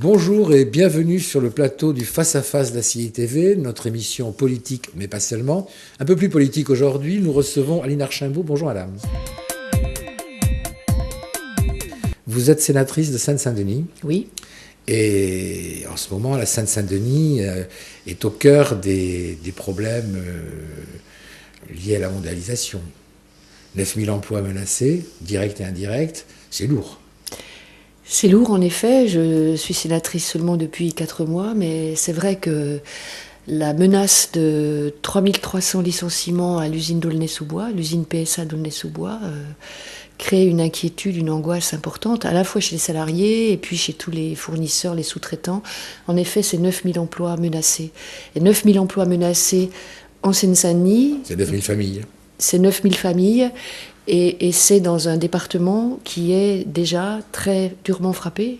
Bonjour et bienvenue sur le plateau du Face à Face d'ACI TV, notre émission politique, mais pas seulement. Un peu plus politique aujourd'hui, nous recevons Aline Archimbaud. Bonjour madame. Vous êtes sénatrice de Seine-Saint-Denis. Oui. Et en ce moment, la Seine-Saint-Denis est au cœur des problèmes liés à la mondialisation. 9000 emplois menacés, directs et indirects, c'est lourd. C'est lourd en effet, je suis sénatrice seulement depuis 4 mois, mais c'est vrai que la menace de 3300 licenciements à l'usine d'Aulnay-sous-Bois, l'usine PSA d'Aulnay-sous-Bois, crée une inquiétude, une angoisse importante, à la fois chez les salariés et puis chez tous les fournisseurs, les sous-traitants. En effet, c'est 9000 emplois menacés. Et 9000 emplois menacés en Seine-Saint-Denis. C'est 9000 familles. C'est 9000 familles. Et c'est dans un département qui est déjà très durement frappé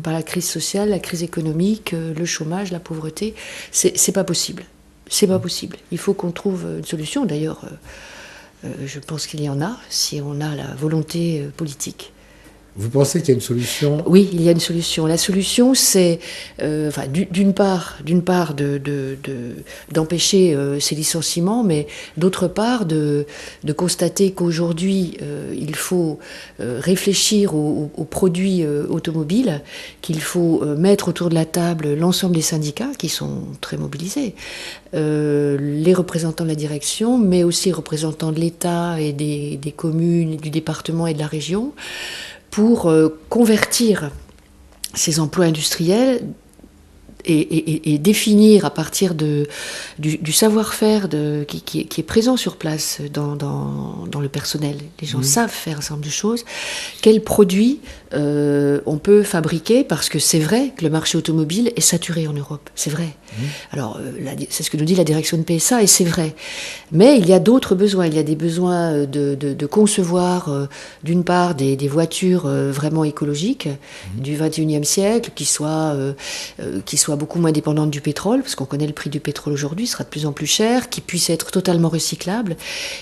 par la crise sociale, la crise économique, le chômage, la pauvreté. C'est pas possible. C'est pas possible. Il faut qu'on trouve une solution. D'ailleurs, je pense qu'il y en a, si on a la volonté politique. Vous pensez qu'il y a une solution ? Oui, il y a une solution. La solution, c'est d'une part d'empêcher ces licenciements, mais d'autre part de constater qu'aujourd'hui, il faut réfléchir aux produits automobiles, qu'il faut mettre autour de la table l'ensemble des syndicats qui sont très mobilisés, les représentants de la direction, mais aussi les représentants de l'État et des communes, du département et de la région, pour convertir ces emplois industriels et définir à partir du savoir-faire qui est présent sur place dans le personnel. Les gens savent faire un certain nombre de choses. Quels produits on peut fabriquer, parce que c'est vrai que le marché automobile est saturé en Europe. C'est vrai. Alors, c'est ce que nous dit la direction de PSA, et c'est vrai. Mais il y a d'autres besoins. Il y a des besoins de concevoir, d'une part, des voitures vraiment écologiques du XXIe siècle, qui soient beaucoup moins dépendantes du pétrole, parce qu'on connaît le prix du pétrole aujourd'hui, sera de plus en plus cher, qui puissent être totalement recyclables.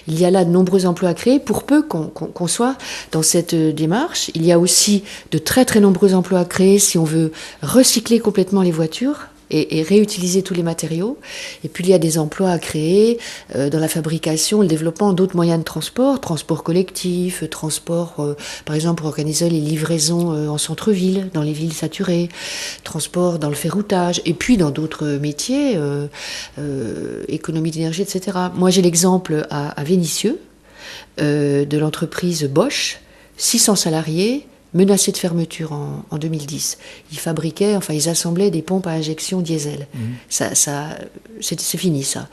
Il y a là de nombreux emplois à créer, pour peu qu'on soit dans cette démarche. Il y a aussi de très très nombreux emplois à créer si on veut recycler complètement les voitures et réutiliser tous les matériaux. Et puis il y a des emplois à créer dans la fabrication, le développement d'autres moyens de transport collectif, transport par exemple pour organiser les livraisons en centre-ville, dans les villes saturées, transport dans le ferroutage, et puis dans d'autres métiers, économie d'énergie, etc. Moi j'ai l'exemple à Vénissieux de l'entreprise Bosch, 600 salariés, menacés de fermeture en 2010. Ils assemblaient des pompes à injection diesel. C'est fini ça.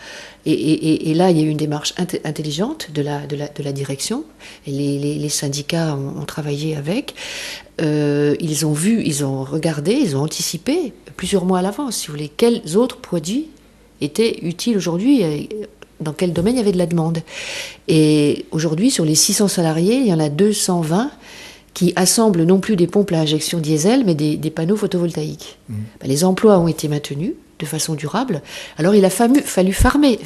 Et là, il y a eu une démarche intelligente de la direction. Et les syndicats ont travaillé avec. Ils ont regardé, ils ont anticipé plusieurs mois à l'avance, si vous voulez, quels autres produits étaient utiles aujourd'hui, dans quel domaine il y avait de la demande. Et aujourd'hui, sur les 600 salariés, il y en a 220 qui assemblent non plus des pompes à injection diesel, mais des panneaux photovoltaïques. Les emplois ont été maintenus de façon durable. Alors il a fallu former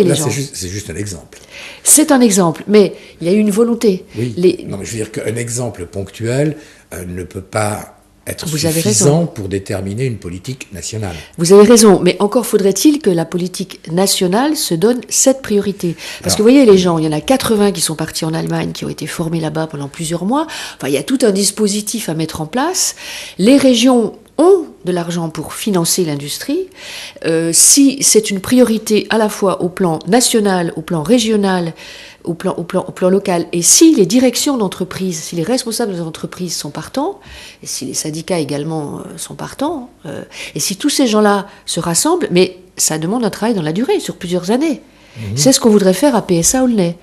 les gens. C'est juste un exemple. C'est un exemple, mais il y a eu une volonté. Oui. Non, mais je veux dire qu'un exemple ponctuel ne peut pas être suffisant pour déterminer une politique nationale. Vous avez raison, mais encore faudrait-il que la politique nationale se donne cette priorité. Parce que vous voyez, les gens, il y en a 80 qui sont partis en Allemagne, qui ont été formés là-bas pendant plusieurs mois. Enfin, il y a tout un dispositif à mettre en place. Les régions ont de l'argent pour financer l'industrie. Si c'est une priorité à la fois au plan national, au plan régional, au plan local, et si les directions d'entreprise, si les responsables des entreprises sont partants, et si les syndicats également sont partants, et si tous ces gens-là se rassemblent, mais ça demande un travail dans la durée, sur plusieurs années. C'est ce qu'on voudrait faire à PSA Aulnay.